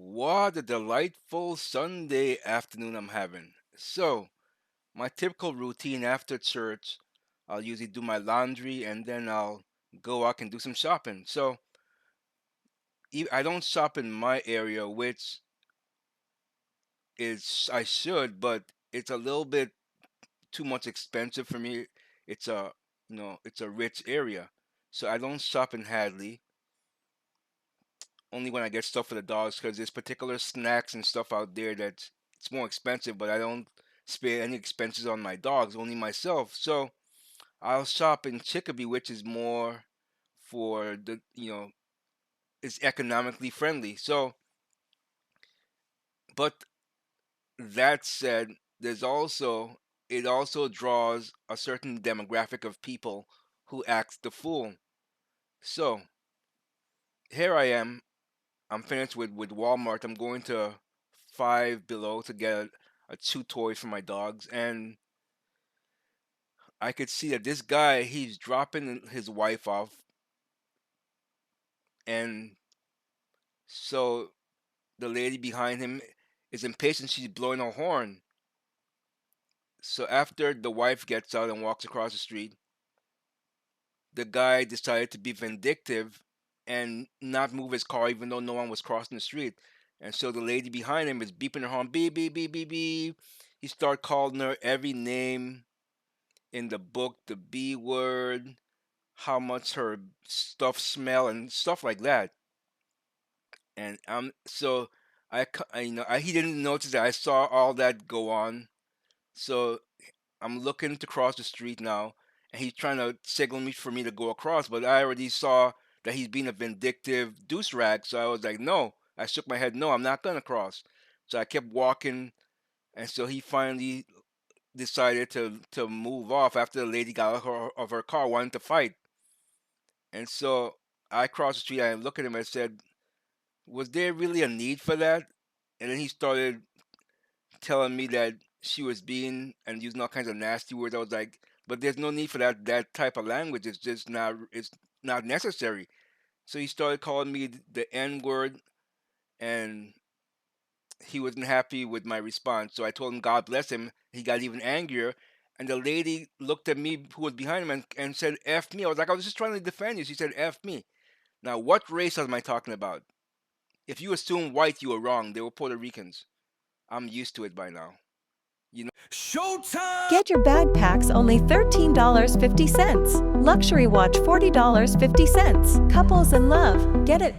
What a delightful Sunday afternoon I'm having. So, my typical routine after church, I'll usually do my laundry and then I'll go out and do some shopping. So, I don't shop in my area, which is I should, but it's a little bit too much expensive for me. It's a, it's a rich area. So, I don't shop in Hadley only when I get stuff for the dogs because there's particular snacks and stuff out there that's it's more expensive, but I don't spare any expenses on my dogs, only myself. So I'll shop in Chicopee, which is more for it's economically friendly. So, but that said, there's also it also draws a certain demographic of people who acts the fool. So here I am. I'm finished with Walmart. I'm going to Five Below to get a chew toy for my dogs, and I could see that this guy he's dropping his wife off, and so the lady behind him is impatient. She's blowing her horn. So after the wife gets out and walks across the street, the guy decided to be vindictive and not move his car even though no one was crossing the street. And so the lady behind him is beeping her horn, beep, beep, beep, beep, beep. He started calling her every name in the book, the B word, how much her stuff smell and stuff like that. And so he didn't notice that I saw all that go on. So I'm looking to cross the street now, and he's trying to signal me for me to go across, but I already saw that he's being a vindictive deuce rag. So I was like, no. I shook my head, no, I'm not gonna cross. So I kept walking, and so he finally decided to move off after the lady got out of her car, wanting to fight. And so I crossed the street. I looked at him and said, "Was there really a need for that?" And then he started telling me that she was being and using all kinds of nasty words. I was like, "But there's no need for that type of language. It's just not. It's not necessary." So he started calling me the N word, and he wasn't happy with my response. So I told him, God bless him. He got even angrier. And the lady looked at me who was behind him and said, F me. I was like, I was just trying to defend you. She said, F me. Now, what race am I talking about? If you assume white, you were wrong. They were Puerto Ricans. I'm used to it by now. You know. Showtime! Get your bag packs only $13.50. Luxury watch $40.50. Couples in love. Get it.